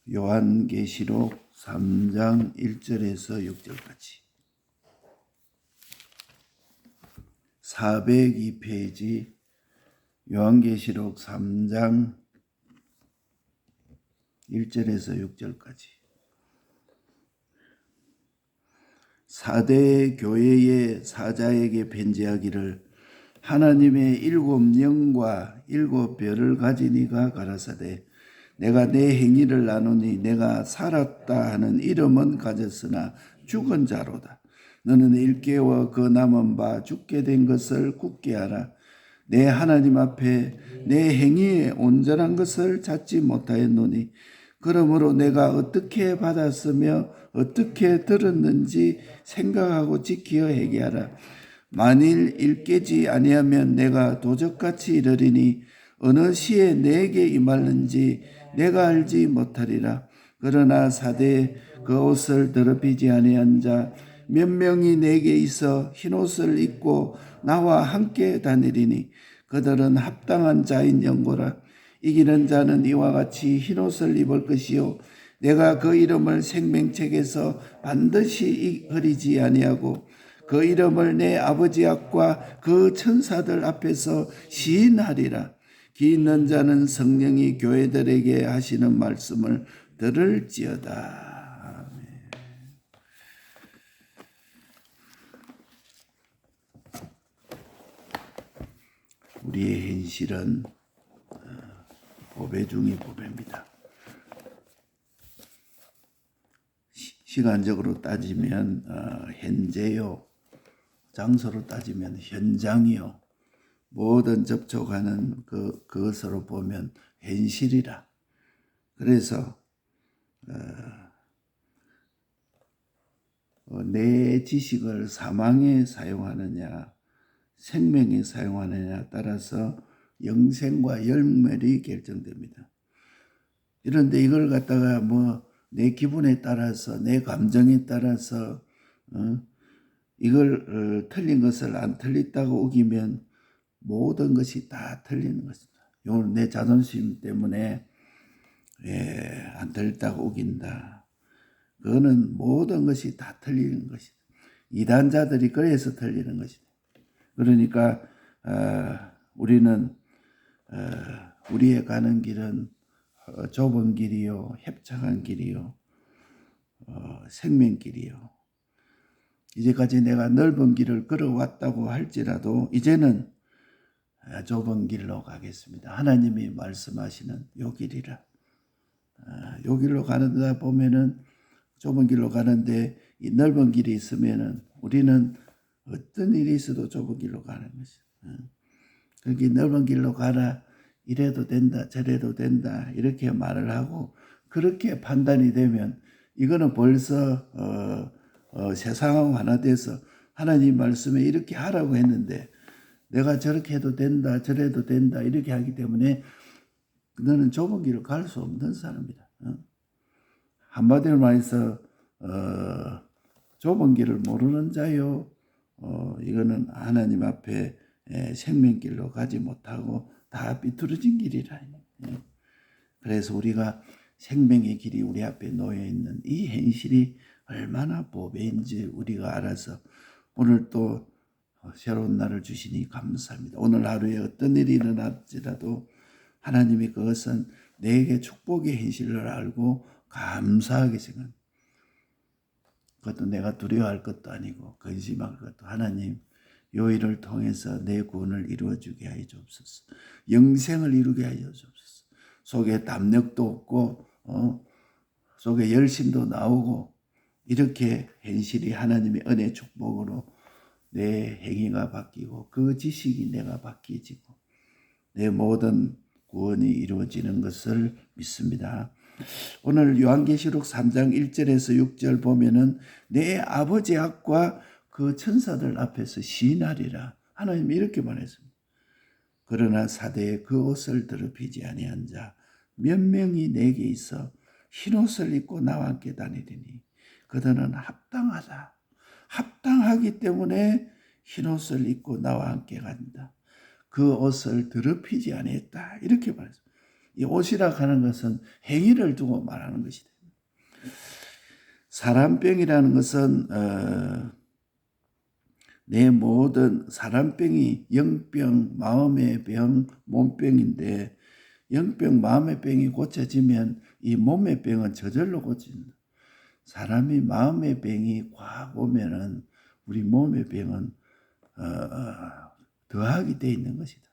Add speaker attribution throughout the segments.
Speaker 1: 요한계시록 3장 1절에서 6절까지 402페이지 요한계시록 3장 1절에서 6절까지 사대 교회의 사자에게 편지하기를 하나님의 7 영과 7 별을 가진 이가 가라사대 내가 내 행위를 나누니 내가 살았다 하는 이름은 가졌으나 죽은 자로다. 너는 일깨워 그 남은 바 죽게 된 것을 굳게 하라. 내 하나님 앞에 내 행위에 온전한 것을 찾지 못하였노니 그러므로 내가 어떻게 받았으며 어떻게 들었는지 생각하고 지키어 회개하라. 만일 일깨지 아니하면 내가 도적같이 이르리니 어느 시에 내게 임하는지 내가 알지 못하리라. 그러나 사대에 그 옷을 더럽히지 아니한 자 몇 명이 내게 있어 흰옷을 입고 나와 함께 다니리니 그들은 합당한 자인 연고라. 이기는 자는 이와 같이 흰옷을 입을 것이요 내가 그 이름을 생명책에서 반드시 흐리지 아니하고 그 이름을 내 아버지 앞과 그 천사들 앞에서 시인하리라. 기 있는 자는 성령이 교회들에게 하시는 말씀을 들을지어다. 우리의 현실은 보배 중의 보배입니다. 시간적으로 따지면 현재요, 장소로 따지면 현장이요, 모든 접촉하는 그것으로 보면 현실이라. 그래서 내 지식을 사망에 사용하느냐 생명에 사용하느냐에 따라서 영생과 열멸이 결정됩니다. 그런데 이걸 갖다가 내 기분에 따라서 내 감정에 따라서 이걸 틀린 것을 안 틀렸다고 우기면 모든 것이 다 틀리는 것입니다. 이건 내 자존심 때문에 안 틀렸다고 우긴다. 그거는 모든 것이 다 틀리는 것이다. 이단자들이 그래서 틀리는 것이다. 그러니까 우리는 우리의 가는 길은 좁은 길이요, 협착한 길이요, 생명길이요. 이제까지 내가 넓은 길을 걸어왔다고 할지라도 이제는 좁은 길로 가겠습니다. 하나님이 말씀하시는 요 길이라. 요 길로 가는데 보면은 좁은 길로 가는데 이 넓은 길이 있으면은 우리는 어떤 일이 있어도 좁은 길로 가는 것이죠. 거기 넓은 길로 가라. 이래도 된다, 저래도 된다. 이렇게 말을 하고 그렇게 판단이 되면 이거는 벌써 세상화돼서 하나님 말씀에 이렇게 하라고 했는데 내가 저렇게 해도 된다, 저래도 된다 이렇게 하기 때문에 너는 좁은 길을 갈 수 없는 사람이다. 한마디로 말해서 좁은 길을 모르는 자요. 이거는 하나님 앞에 생명길로 가지 못하고 다 비뚤어진 길이라. 그래서 우리가 생명의 길이 우리 앞에 놓여 있는 이 현실이 얼마나 보배인지 우리가 알아서 오늘 또 새로운 날을 주시니 감사합니다. 오늘 하루에 어떤 일이 일어날지라도 하나님이 그것은 내게 축복의 현실을 알고 감사하게 생각합니다. 그것도 내가 두려워할 것도 아니고 근심할 것도 하나님 요 일을 통해서 내 구원을 이루어주게 하여 주옵소서. 영생을 이루게 하여 주옵소서. 속에 담력도 없고 속에 열심도 나오고 이렇게 현실이 하나님의 은혜 축복으로 내 행위가 바뀌고 그 지식이 내가 바뀌어지고 내 모든 구원이 이루어지는 것을 믿습니다. 오늘 요한계시록 3장 1절에서 6절 보면은 내 아버지 앞과 그 천사들 앞에서 시인하리라. 하나님이 이렇게 말했습니다. 그러나 사대에 그 옷을 더럽히지 아니한 자 몇 명이 내게 있어 흰옷을 입고 나와 함께 다니리니 그들은 합당하다. 합당하기 때문에 흰옷을 입고 나와 함께 간다. 그 옷을 더럽히지 아니했다. 이렇게 말했습니다. 이 옷이라 하는 것은 행위를 두고 말하는 것이다. 사람병이라는 것은 내 모든 사람병이 영병, 마음의 병, 몸병인데 영병, 마음의 병이 고쳐지면 이 몸의 병은 저절로 고친다. 사람이 마음의 병이 확 오면은 우리 몸의 병은 더하게 돼 있는 것이다.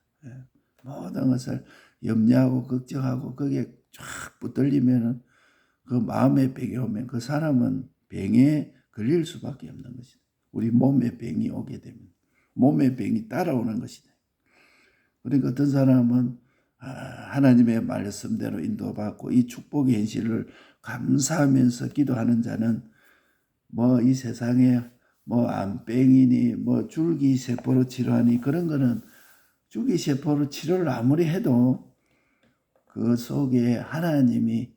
Speaker 1: 모든 것을 염려하고 걱정하고 거기에 쫙 붙들리면은 그 마음의 병이 오면 그 사람은 병에 걸릴 수밖에 없는 것이다. 우리 몸의 병이 오게 되면 몸의 병이 따라오는 것이다. 그러니까 어떤 사람은 하나님의 말씀대로 인도받고 이 축복의 현실을 감사하면서 기도하는 자는 뭐 이 세상에 뭐 암병이니 뭐 줄기세포로 치료하니 그런 거는 줄기세포로 치료를 아무리 해도 그 속에 하나님이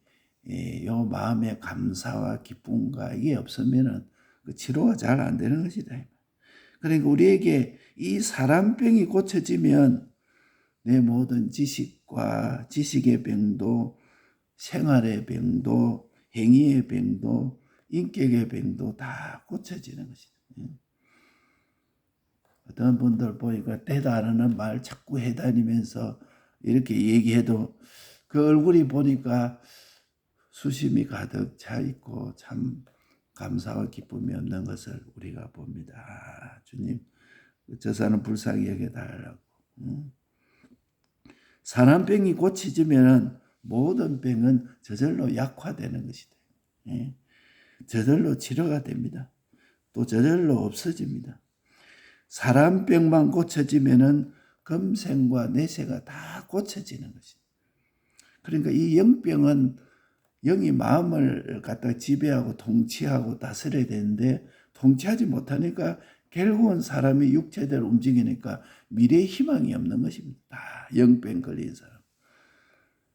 Speaker 1: 요 마음의 감사와 기쁨과 이게 없으면은 그 치료가 잘 안 되는 것이다. 그러니까 우리에게 이 사람병이 고쳐지면 내 모든 지식과 지식의 병도 생활의 병도 행위의 병도 인격의 병도 다 고쳐지는 것이다. 어떤 분들 보니까 때도 안 하는 말 자꾸 해다니면서 이렇게 얘기해도 그 얼굴이 보니까 수심이 가득 차 있고 참 감사와 기쁨이 없는 것을 우리가 봅니다. 주님, 저 사람 불쌍히 여겨달라고. 사람병이 고쳐지면 모든 병은 저절로 약화되는 것이다. 저절로 치료가 됩니다. 또 저절로 없어집니다. 사람병만 고쳐지면은 금생과 내세가 다 고쳐지는 것이다. 그러니까 이 영병은 영이 마음을 갖다 지배하고 통치하고 다스려야 되는데 통치하지 못하니까 결국은 사람이 육체대로 움직이니까 미래의 희망이 없는 것입니다. 다 영병 걸린 사람.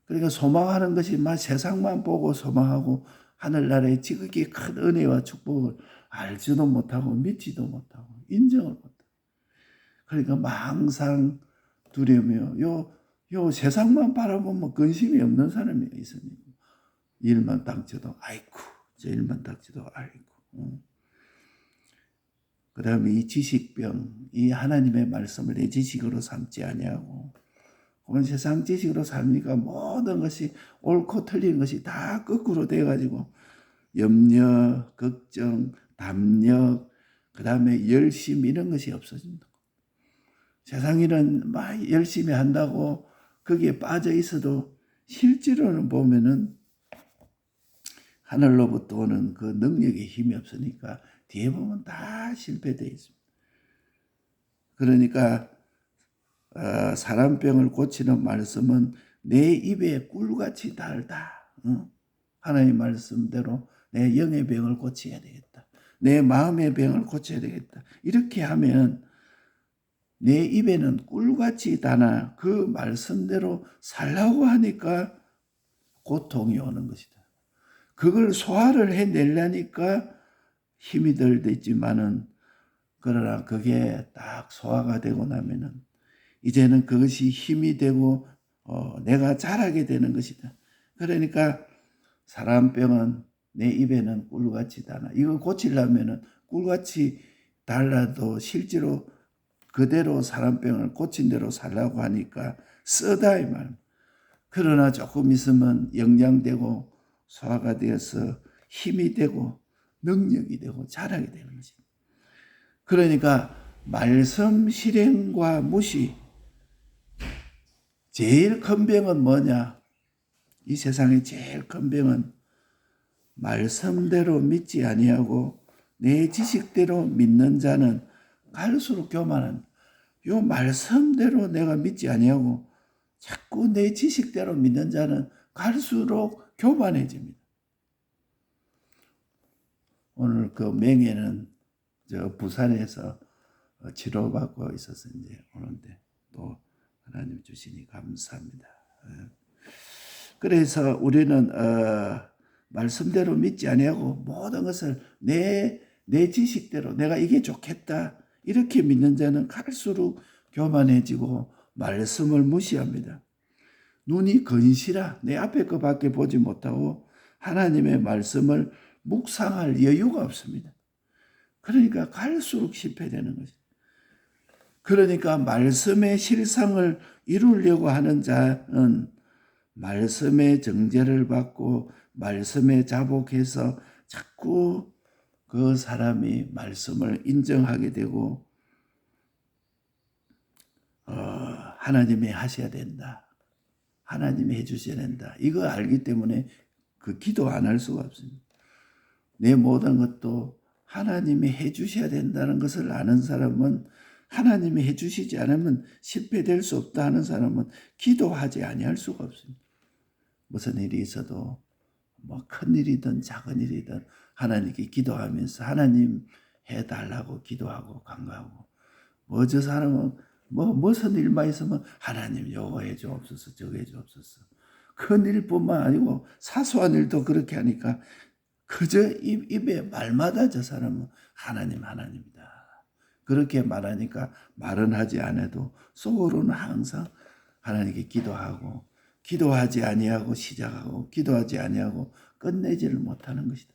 Speaker 1: 그러니까 소망하는 것이 막 세상만 보고 소망하고 하늘나라의 지극히 큰 은혜와 축복을 알지도 못하고 믿지도 못하고 인정을 못하고 그러니까 항상 두려우며 요 세상만 바라보면 근심이 없는 사람이 있습니다. 일만 닥쳐도 아이고 저 일만 닥쳐도 아이고 그 다음에 이 지식병 이 하나님의 말씀을 내 지식으로 삼지 아니하고 그건 세상 지식으로 살니까 모든 것이 옳고 틀린 것이 다 거꾸로 돼가지고 염려, 걱정, 담력 그 다음에 열심 이런 것이 없어진다. 세상 일은 막 열심히 한다고 거기에 빠져 있어도 실제로는 보면은 하늘로부터 오는 그 능력의 힘이 없으니까 뒤에 보면 다 실패되어 있습니다. 그러니까 사람병을 고치는 말씀은 내 입에 꿀같이 달다. 하나님 말씀대로 내 영의 병을 고쳐야 되겠다. 내 마음의 병을 고쳐야 되겠다. 이렇게 하면 내 입에는 꿀같이 다나 그 말씀대로 살라고 하니까 고통이 오는 것이다. 그걸 소화를 해내려니까 힘이 덜 됐지만은 그러나 그게 딱 소화가 되고 나면은 이제는 그것이 힘이 되고 내가 잘하게 되는 것이다. 그러니까 사람병은 내 입에는 꿀같이 달아. 이거 고치려면은 꿀같이 달라도 실제로 그대로 사람병을 고친 대로 살라고 하니까 쓰다 이 말. 그러나 조금 있으면 영양되고 소화가 되어서 힘이 되고 능력이 되고 잘하게 되는 것입니다. 그러니까 말씀 실행과 무시 제일 큰 병은 뭐냐? 이 세상의 제일 큰 병은 말씀대로 믿지 아니하고 내 지식대로 믿는 자는 갈수록 교만한 요 말씀대로 내가 믿지 아니하고 자꾸 내 지식대로 믿는 자는 갈수록 교만해집니다. 오늘 그 맹애는 저 부산에서 치료받고 있어서 이제 오는데 또 하나님 주시니 감사합니다. 그래서 우리는 말씀대로 믿지 아니하고 모든 것을 내 지식대로 내가 이게 좋겠다 이렇게 믿는 자는 갈수록 교만해지고 말씀을 무시합니다. 눈이 건시라 내 앞에 것밖에 보지 못하고 하나님의 말씀을 묵상할 여유가 없습니다. 그러니까 갈수록 실패되는 거죠. 그러니까 말씀의 실상을 이루려고 하는 자는 말씀의 정죄를 받고 말씀에 자복해서 자꾸 그 사람이 말씀을 인정하게 되고 하나님이 하셔야 된다. 하나님이 해주셔야 된다. 이거 알기 때문에 그 기도 안 할 수가 없습니다. 내 모든 것도 하나님이 해주셔야 된다는 것을 아는 사람은 하나님이 해주시지 않으면 실패될 수 없다 하는 사람은 기도하지 아니할 수가 없습니다. 무슨 일이 있어도 뭐 큰 일이든 작은 일이든 하나님께 기도하면서 하나님 해달라고 기도하고 간구하고 뭐 저 사람은 뭐 무슨 일만 있으면 하나님 요거 해주옵소서 저거 해주옵소서. 큰 일뿐만 아니고 사소한 일도 그렇게 하니까 그저 입에 말마다 저 사람은 하나님 하나님이다. 그렇게 말하니까 말은 하지 않아도 속으로는 항상 하나님께 기도하고 기도하지 아니하고 시작하고 기도하지 아니하고 끝내지를 못하는 것이다.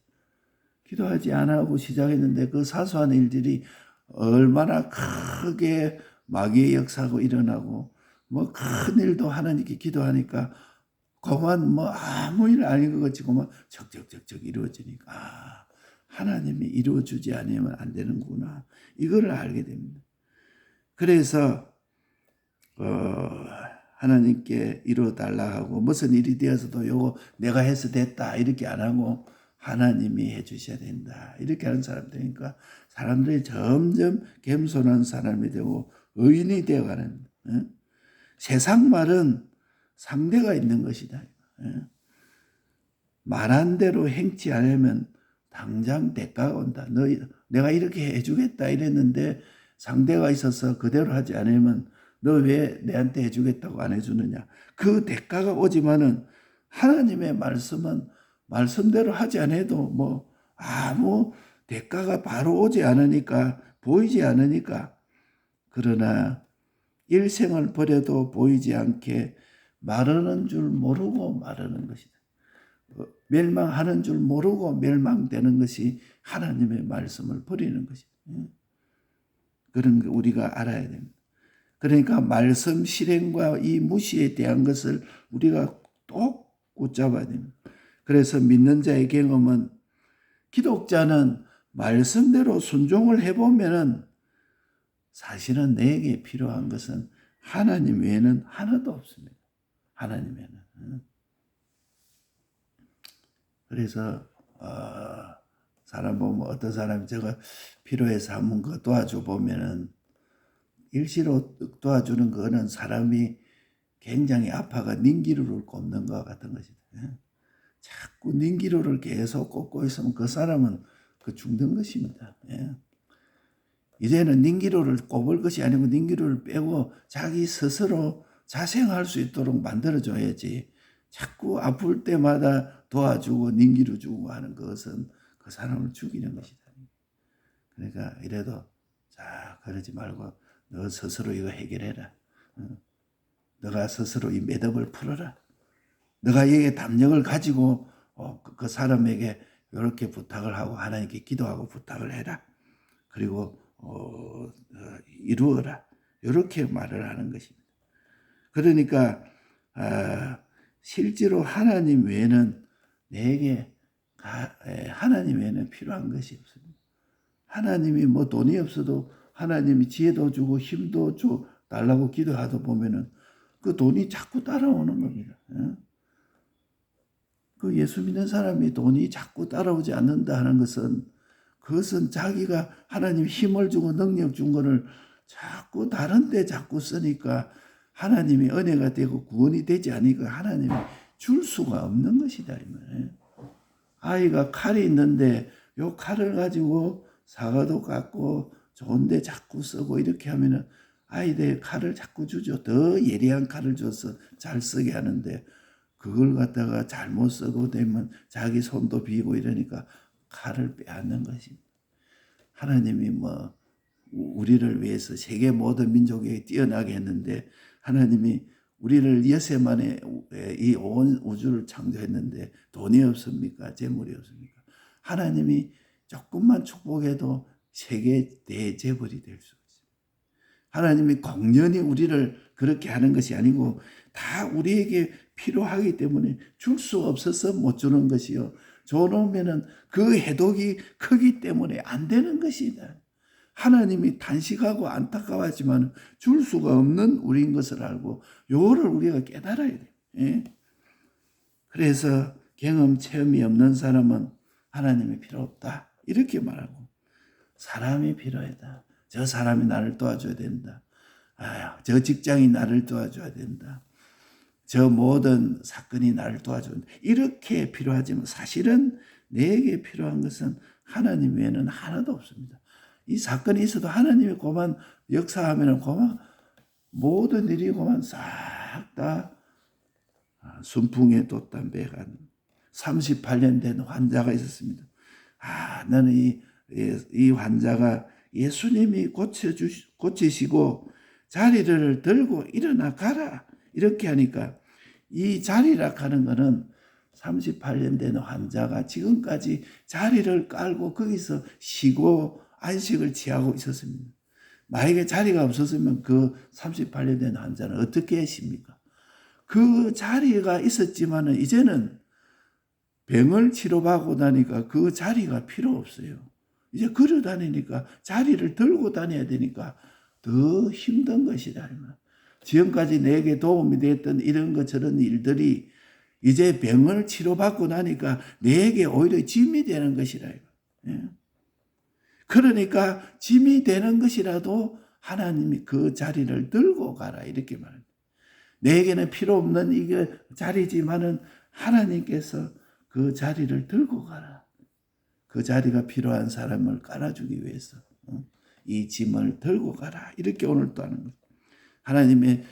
Speaker 1: 기도하지 않고 시작했는데 그 사소한 일들이 얼마나 크게 마귀의 역사가 일어나고 뭐 큰 일도 하나님께 기도하니까 그만 뭐 아무 일 아닌 것 같이 그만 적적적적 이루어지니까 하나님이 이루어주지 않으면 안 되는구나. 이거를 알게 됩니다. 그래서 하나님께 이루어달라 하고 무슨 일이 되어서도 요거 내가 해서 됐다 이렇게 안 하고 하나님이 해주셔야 된다. 이렇게 하는 사람 되니까 사람들이 점점 겸손한 사람이 되고 의인이 되어가는 세상 말은 상대가 있는 것이다. 말한 대로 행치 않으면 당장 대가가 온다. 내가 이렇게 해주겠다 이랬는데 상대가 있어서 그대로 하지 않으면 너 왜 내한테 해주겠다고 안 해주느냐. 그 대가가 오지만은 하나님의 말씀은 말씀대로 하지 않아도 뭐 아무 대가가 바로 오지 않으니까 보이지 않으니까 그러나 일생을 버려도 보이지 않게 마르는 줄 모르고 마르는 것이다. 멸망하는 줄 모르고 멸망되는 것이 하나님의 말씀을 버리는 것이다. 그런 거 우리가 알아야 됩니다. 그러니까 말씀 실행과 이 무시에 대한 것을 우리가 꼭 붙잡아야 됩니다. 그래서 믿는 자의 경험은 기독자는 말씀대로 순종을 해보면은 사실은 내게 필요한 것은 하나님 외에는 하나도 없습니다. 하나님 외에는. 그래서 사람 보면 어떤 사람이 저거 필요해서 한번 그 도와줘 보면은 일시로 도와주는 거는 사람이 굉장히 아파가 닌기루를 꼽는 것 같은 것이다. 자꾸 닌기루를 계속 꼽고 있으면 그 사람은 그 죽는 것입니다. 이제는 닌기루를 꼽을 것이 아니고 닌기루를 빼고 자기 스스로 자생할 수 있도록 만들어줘야지 자꾸 아플 때마다 도와주고 닌기루 주고 하는 것은 그 사람을 죽이는 것이다. 그러니까 이래도 자 그러지 말고 너 스스로 이거 해결해라. 너가 스스로 이 매듭을 풀어라. 너가 이게 담력을 가지고 그 사람에게 이렇게 부탁을 하고 하나님께 기도하고 부탁을 해라. 그리고 이루어라. 이렇게 말을 하는 것입니다. 그러니까 실제로 하나님 외에는 내게 하나님 외에는 필요한 것이 없습니다. 하나님이 뭐 돈이 없어도 하나님이 지혜도 주고 힘도 줘 달라고 기도하다 보면은 그 돈이 자꾸 따라오는 겁니다. 그 예수 믿는 사람이 돈이 자꾸 따라오지 않는다 하는 것은 그것은 자기가 하나님 힘을 주고 능력 준 거를 자꾸 다른 데 자꾸 쓰니까 하나님이 은혜가 되고 구원이 되지 않으니까 하나님이 줄 수가 없는 것이다. 아이가 칼이 있는데 요 칼을 가지고 사과도 깎고 좋은데 자꾸 쓰고 이렇게 하면은 아이들 칼을 자꾸 주죠. 더 예리한 칼을 줘서 잘 쓰게 하는데 그걸 갖다가 잘못 쓰고 되면 자기 손도 비고 이러니까 칼을 빼앗는 것입니다. 하나님이 우리를 위해서 세계 모든 민족에게 뛰어나게 했는데 하나님이 우리를 엿새 만에 이 온 우주를 창조했는데 돈이 없습니까? 재물이 없습니까? 하나님이 조금만 축복해도 세계 대재벌이 될 수 있습니다. 하나님이 공연히 우리를 그렇게 하는 것이 아니고 다 우리에게 필요하기 때문에 줄 수 없어서 못 주는 것이요. 줘놓으면은 그 해독이 크기 때문에 안 되는 것이다. 하나님이 단식하고 안타까워하지만 줄 수가 없는 우리인 것을 알고 요거를 우리가 깨달아야 돼요. 예? 그래서 경험 체험이 없는 사람은 하나님이 필요 없다. 이렇게 말하고 사람이 필요하다. 저 사람이 나를 도와줘야 된다. 저 직장이 나를 도와줘야 된다. 저 모든 사건이 나를 도와줘야 된다. 이렇게 필요하지만 사실은 내게 필요한 것은 하나님 외에는 하나도 없습니다. 이 사건이 있어도 하나님이 그만 역사하면 그만 모든 일이 그만 싹 다 순풍에 돋단 배간 38년 된 환자가 있었습니다. 나는 이 환자가 예수님이 고치시고 자리를 들고 일어나 가라 이렇게 하니까 이 자리라 하는 거는 38년 된 환자가 지금까지 자리를 깔고 거기서 쉬고 안식을 취하고 있었습니다. 만약에 자리가 없었으면 그 38년 된 환자는 어떻게 하십니까? 그 자리가 있었지만은 이제는 병을 치료받고 나니까 그 자리가 필요 없어요. 이제 걸어 다니니까 자리를 들고 다녀야 되니까 더 힘든 것이다. 지금까지 내게 도움이 됐던 이런 것 저런 일들이 이제 병을 치료받고 나니까 내게 오히려 짐이 되는 것이라. 그러니까 짐이 되는 것이라도 하나님이 그 자리를 들고 가라 이렇게 말합니다. 내게는 필요 없는 이게 자리지만은 하나님께서 그 자리를 들고 가라. 그 자리가 필요한 사람을 깔아주기 위해서 이 짐을 들고 가라. 이렇게 오늘 또 하는 거죠. 하나님의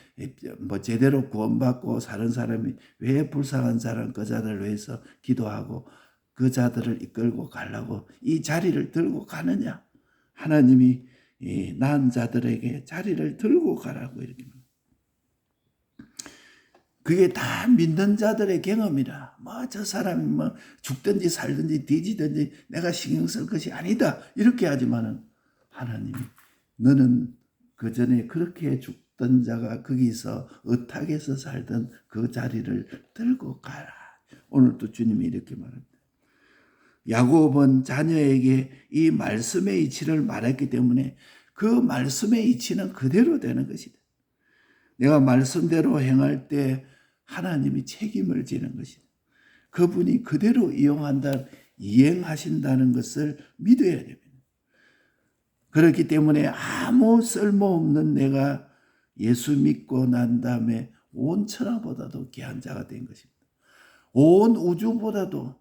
Speaker 1: 제대로 구원받고 사는 사람이 왜 불쌍한 사람 그 자들을 위해서 기도하고 그 자들을 이끌고 가려고 이 자리를 들고 가느냐. 하나님이 난 자들에게 자리를 들고 가라고 이렇게 말합니다. 그게 다 믿는 자들의 경험이라. 저 사람이 죽든지 살든지 뒤지든지 내가 신경 쓸 것이 아니다. 이렇게 하지만은 하나님이 너는 그 전에 그렇게 죽던 자가 거기서 어떻게서 살던 그 자리를 들고 가라. 오늘 또 주님이 이렇게 말합니다. 야곱은 자녀에게 이 말씀의 이치를 말했기 때문에 그 말씀의 이치는 그대로 되는 것이다. 내가 말씀대로 행할 때 하나님이 책임을 지는 것이다. 그분이 그대로 이행하신다는 것을 믿어야 됩니다. 그렇기 때문에 아무 쓸모없는 내가 예수 믿고 난 다음에 온 천하보다도 귀한 자가 된 것입니다. 온 우주보다도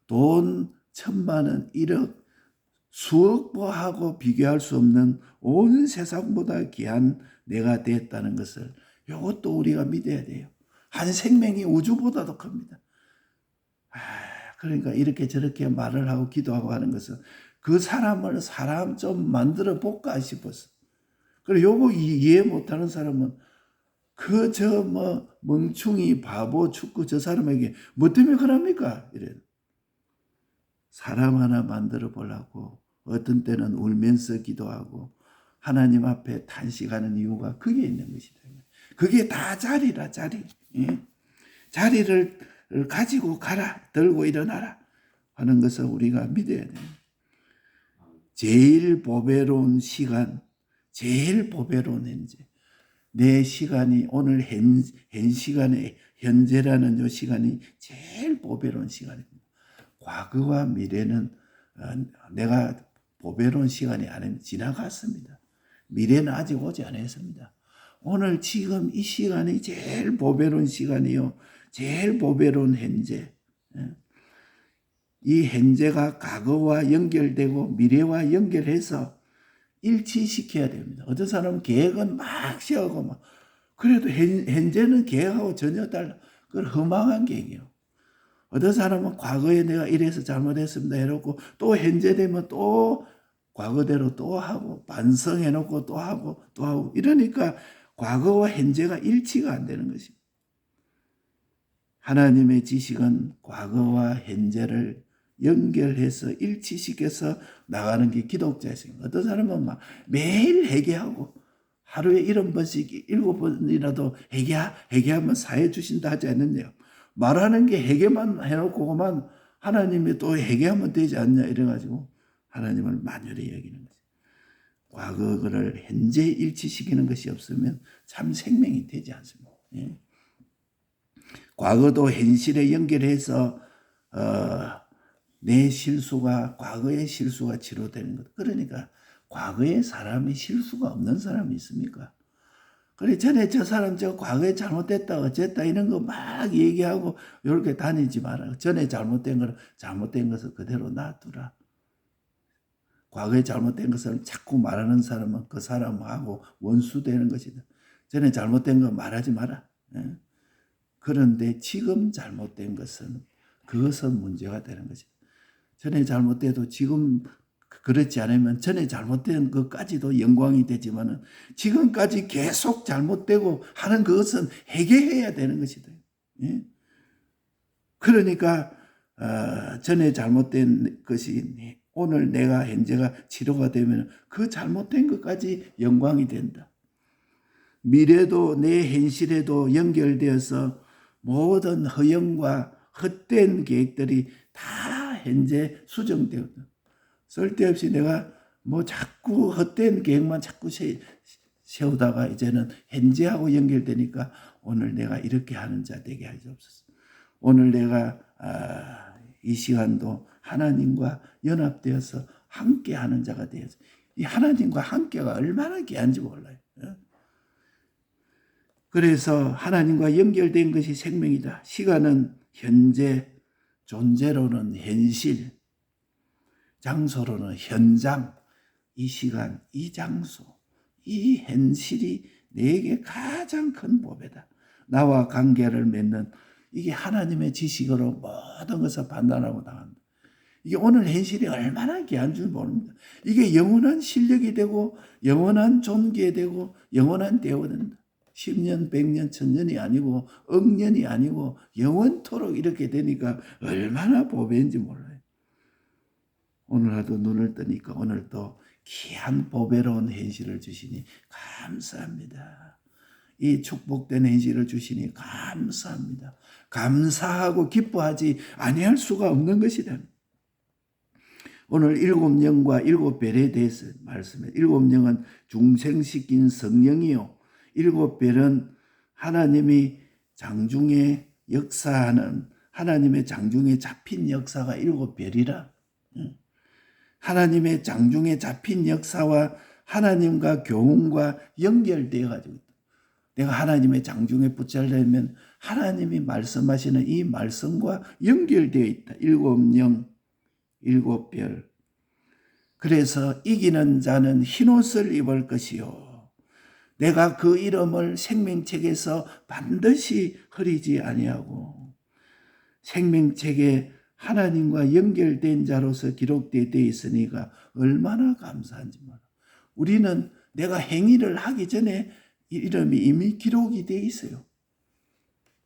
Speaker 1: 돈 1,000,000원, 1억, 수억보하고 비교할 수 없는 온 세상보다 귀한 내가 됐다는 것을 이것도 우리가 믿어야 돼요. 한 생명이 우주보다도 큽니다. 그러니까 이렇게 저렇게 말을 하고 기도하고 하는 것은 그 사람을 사람 좀 만들어 볼까 싶어서. 그리고 요거 이해 못하는 사람은 멍충이 바보 축구 저 사람에게 뭐 때문에 그럽니까? 이래. 사람 하나 만들어 보려고 어떤 때는 울면서 기도하고 하나님 앞에 탄식하는 이유가 그게 있는 것이다. 그게 다 자리라 자리. 자리를 가지고 가라. 들고 일어나라 하는 것을 우리가 믿어야 돼요. 제일 보배로운 시간, 제일 보배로운 현재. 내 시간이 오늘 현 시간에 현재라는 요 시간이 제일 보배로운 시간입니다. 과거와 미래는 내가 보배로운 시간이 아니면 지나갔습니다. 미래는 아직 오지 않았습니다. 오늘 지금 이 시간이 제일 보배로운 시간이요. 제일 보배로운 현재. 이 현재가 과거와 연결되고 미래와 연결해서 일치시켜야 됩니다. 어떤 사람은 계획은 막 세우고 그래도 현재는 계획하고 전혀 달라. 그건 허망한 계획이에요. 어떤 사람은 과거에 내가 이래서 잘못했습니다 해놓고 또 현재 되면 또 과거대로 또 하고 반성해놓고 또 하고 이러니까 과거와 현재가 일치가 안 되는 것입니다. 하나님의 지식은 과거와 현재를 연결해서 일치시켜서 나가는 게 기독자의 생. 어떤 사람은 막 매일 회개하고 하루에 7번씩 7번이라도 회개하면 사해 주신다 하지 않느냐요. 말하는 게 회개만 해놓고 그만 하나님이 또 회개하면 되지 않냐 이래가지고 하나님을 만연히 여기는 거죠. 과거를 현재 일치시키는 것이 없으면 참 생명이 되지 않습니다. 예. 과거도 현실에 연결해서 내 실수가 과거의 실수가 치료되는 것. 그러니까 과거에 사람이 실수가 없는 사람이 있습니까? 그래 전에 저 사람 저 과거에 잘못됐다 어쨌다 이런 거 막 얘기하고 이렇게 다니지 마라. 전에 잘못된 것을 그대로 놔두라. 과거에 잘못된 것을 자꾸 말하는 사람은 그 사람하고 원수되는 것이다. 전에 잘못된 거 말하지 마라. 그런데 지금 잘못된 것은 그것은 문제가 되는 것이다. 전에 잘못돼도 지금 그렇지 않으면 전에 잘못된 것까지도 영광이 되지만은 지금까지 계속 잘못되고 하는 그것은 회개해야 되는 것이다. 예? 그러니까 전에 잘못된 것이 오늘 내가 현재가 치료가 되면 그 잘못된 것까지 영광이 된다. 미래도 내 현실에도 연결되어서 모든 허영과 헛된 계획들이 다 현재 수정되었다. 쓸데없이 내가 뭐 자꾸 헛된 계획만 자꾸 세우다가 이제는 현재하고 연결되니까 오늘 내가 이렇게 하는 자 되게 하시옵소서. 오늘 내가 이 시간도 하나님과 연합되어서 함께하는 자가 되어서 이 하나님과 함께가 얼마나 귀한지 몰라요. 그래서 하나님과 연결된 것이 생명이다. 시간은 현재, 존재로는 현실, 장소로는 현장, 이 시간, 이 장소, 이 현실이 내게 가장 큰 보배다. 나와 관계를 맺는 이게 하나님의 지식으로 모든 것을 판단하고 나간다. 이게 오늘 현실이 얼마나 귀한 줄 모릅니다. 이게 영원한 실력이 되고 영원한 존귀가 되고 영원한 대우가 된다. 10년, 100년, 1000년이 아니고 억년이 아니고 영원토록 이렇게 되니까 얼마나 보배인지 몰라요. 오늘 하도 눈을 뜨니까 오늘 또 귀한 보배로운 현실을 주시니 감사합니다. 이 축복된 현실을 주시니 감사합니다. 감사하고 기뻐하지 아니할 수가 없는 것이다. 오늘 7영과 7별에 대해서 말씀해. 7영은 중생시킨 성령이요. 7별은 하나님이 장중에 역사하는 하나님의 장중에 잡힌 역사가 7별이라. 하나님의 장중에 잡힌 역사와 하나님과 교훈과 연결되어 가지고 있다. 내가 하나님의 장중에 붙잡려면 하나님이 말씀하시는 이 말씀과 연결되어 있다. 7영, 7별. 그래서 이기는 자는 흰옷을 입을 것이요. 내가 그 이름을 생명책에서 반드시 흐리지 아니하고 생명책에 하나님과 연결된 자로서 기록되어 있으니까 얼마나 감사한지 몰라. 우리는 내가 행위를 하기 전에 이름이 이미 기록이 되어 있어요.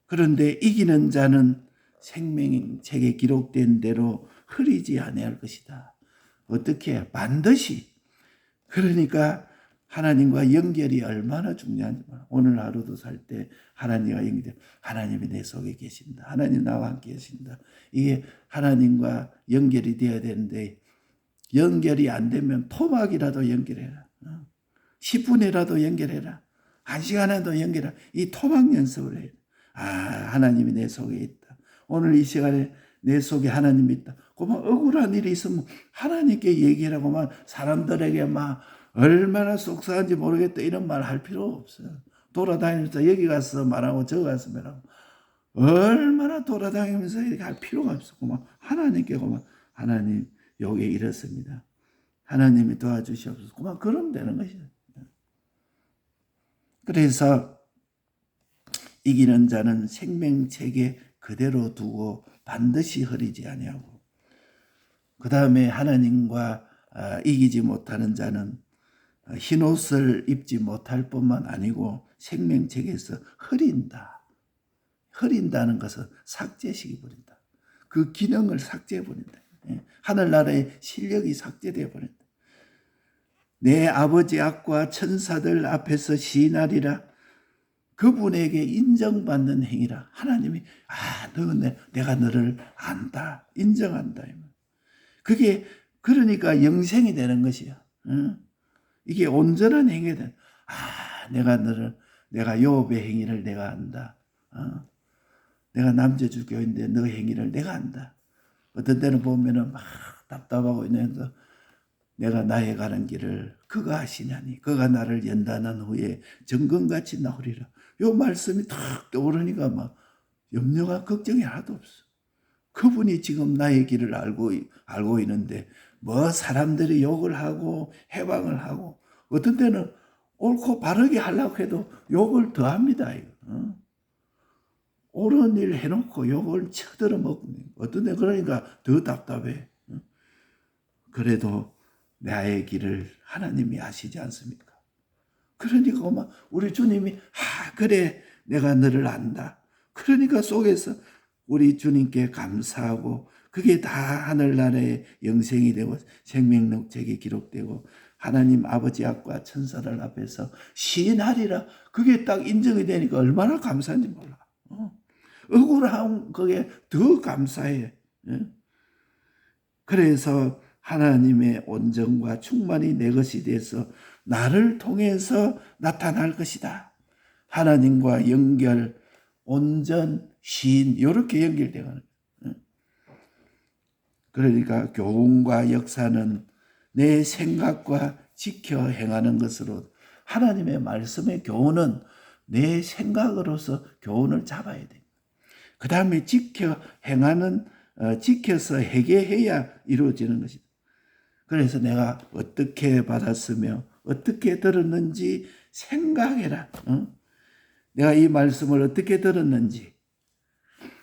Speaker 1: 그런데 이기는 자는 생명책에 기록된 대로 흐리지 아니할 것이다. 어떻게? 반드시. 그러니까 하나님과 연결이 얼마나 중요한지 몰라. 오늘 하루도 살 때 하나님과 연결, 하나님이 내 속에 계신다. 하나님 나와 함께 계신다. 이게 하나님과 연결이 되어야 되는데 연결이 안 되면 토막이라도 연결해라. 10분이라도 연결해라. 1시간에도 연결해라. 이 토막 연습을 해야 돼. 하나님이 내 속에 있다. 오늘 이 시간에 내 속에 하나님이 있다. 그만 억울한 일이 있으면 하나님께 얘기하라고 막 사람들에게 막 얼마나 속상한지 모르겠다 이런 말 할 필요 없어요. 돌아다니면서 여기 가서 말하고 저기 가서 말하고 얼마나 돌아다니면서 이렇게 할 필요가 없어. 그만 하나님께 그만 하나님 여기 이렇습니다. 하나님이 도와주시옵소서. 그만 그러면 되는 것이죠. 그래서 이기는 자는 생명책에 그대로 두고 반드시 흐리지 아니하고 그 다음에 하나님과 이기지 못하는 자는 흰옷을 입지 못할 뿐만 아니고 생명책에서 흐린다. 흐린다는 것은 삭제시켜 버린다. 그 기능을 삭제해 버린다. 하늘나라의 실력이 삭제되어 버린다. 내 아버지 앞과 천사들 앞에서 시인하리라. 그분에게 인정받는 행위라. 하나님이 내가 너를 안다. 인정한다. 그게 그러니까 영생이 되는 것이야. 이게 온전한 행위가 돼. 내가 요업의 행위를 내가 안다. 내가 남자주교인데 너 행위를 내가 안다. 어떤 때는 보면은 막 답답하고 있는데 내가 나의 가는 길을 그가 하시냐니 그가 나를 연단한 후에 정금같이 나오리라. 요 말씀이 탁 떠오르니까 막 염려가 걱정이 하나도 없어. 그분이 지금 나의 길을 알고 있는데 뭐 사람들이 욕을 하고 해방을 하고 어떤 때는 옳고 바르게 하려고 해도 욕을 더 합니다. 옳은 일 해놓고 욕을 쳐들어 먹고 어떤 때 그러니까 더 답답해. 그래도 나의 길을 하나님이 아시지 않습니까? 그러니까 막 우리 주님이 그래 내가 너를 안다. 그러니까 속에서 우리 주님께 감사하고 그게 다 하늘나라의 영생이 되고 생명록책에 기록되고 하나님 아버지 앞과 천사들 앞에서 시인하리라. 그게 딱 인정이 되니까 얼마나 감사한지 몰라. 억울한 그게 더 감사해. 그래서 하나님의 온전과 충만이 내 것이 돼서 나를 통해서 나타날 것이다. 하나님과 연결, 온전, 시인 이렇게 연결되거든요. 그러니까 교훈과 역사는 내 생각과 지켜 행하는 것으로 하나님의 말씀의 교훈은 내 생각으로서 교훈을 잡아야 돼. 그 다음에 지켜서 회개해야 이루어지는 것이다. 그래서 내가 어떻게 받았으며 어떻게 들었는지 생각해라. 내가 이 말씀을 어떻게 들었는지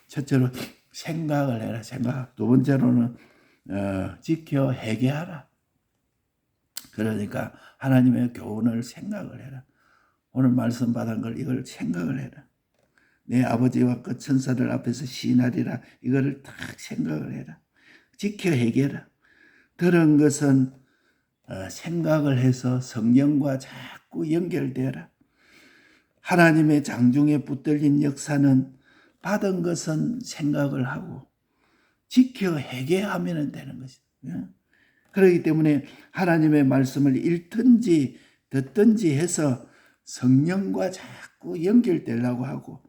Speaker 1: 첫째로 생각을 해라. 두 번째로는 지켜 회개하라. 그러니까 하나님의 교훈을 생각을 해라. 오늘 말씀 받은 걸 이걸 생각을 해라. 내 아버지와 그 천사들 앞에서 시인하리라. 이거를 딱 생각을 해라. 지켜 회개라. 들은 것은 생각을 해서 성령과 자꾸 연결되라. 하나님의 장중에 붙들린 역사는 받은 것은 생각을 하고 지켜 회개하면 되는 것이다. 그렇기 때문에 하나님의 말씀을 읽든지 듣든지 해서 성령과 자꾸 연결되려고 하고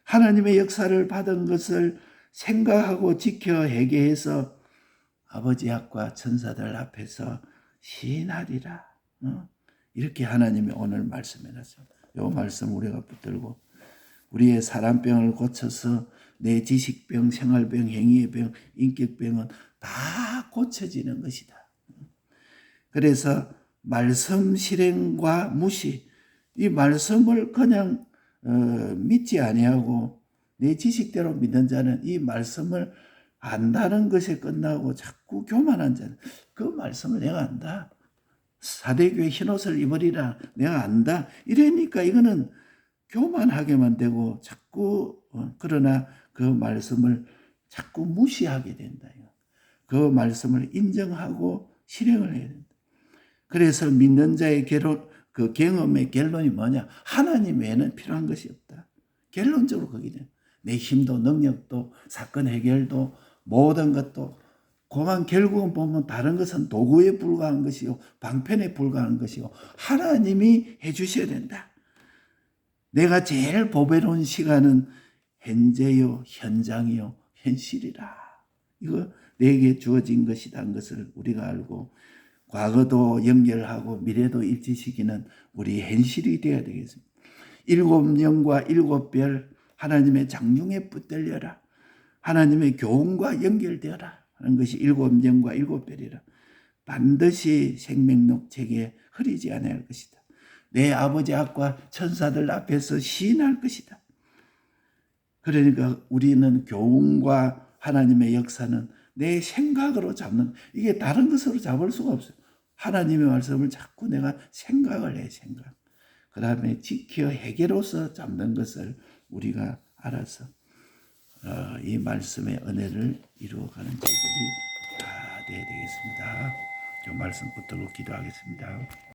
Speaker 1: 하나님의 역사를 받은 것을 생각하고 지켜 회개해서 아버지 앞과 천사들 앞에서 시인하리라. 이렇게 하나님이 오늘 말씀해 놨습니다. 이 말씀 우리가 붙들고 우리의 사람병을 고쳐서 내 지식병, 생활병, 행위의 병, 인격병은 다 고쳐지는 것이다. 그래서 말씀 실행과 무시, 이 말씀을 그냥 믿지 아니하고 내 지식대로 믿는 자는 이 말씀을 안다는 것에 끝나고 자꾸 교만한 자는 그 말씀을 내가 안다. 사대교회 흰옷을 입으리라 내가 안다. 이러니까 이거는 교만하게만 되고 자꾸 그러나 그 말씀을 자꾸 무시하게 된다. 그 말씀을 인정하고 실행을 해야 된다. 그래서 믿는 자의 그 경험의 결론이 뭐냐? 하나님 외에는 필요한 것이 없다. 결론적으로 거기 돼. 내 힘도 능력도 사건 해결도 모든 것도 그만 결국은 보면 다른 것은 도구에 불과한 것이요 방편에 불과한 것이요 하나님이 해주셔야 된다. 내가 제일 보배로운 시간은 현재요 현장이요 현실이라. 이거 내게 주어진 것이라는 것을 우리가 알고 과거도 연결하고 미래도 일치시키는 우리 현실이 되어야 되겠습니다. 7영과 7별 하나님의 장중에 붙들려라. 하나님의 교훈과 연결되어라 하는 것이 7영과 7별이라. 반드시 생명록책에 흐리지 않을 것이다. 내 아버지 앞과 천사들 앞에서 시인할 것이다. 그러니까 우리는 교훈과 하나님의 역사는 내 생각으로 잡는, 이게 다른 것으로 잡을 수가 없어요. 하나님의 말씀을 자꾸 내가 생각을 해, 생각. 그 다음에 지켜 해계로서 잡는 것을 우리가 알아서 이 말씀의 은혜를 이루어가는 저희들이 다 되어야 되겠습니다. 좀 말씀 붙들고 기도하겠습니다.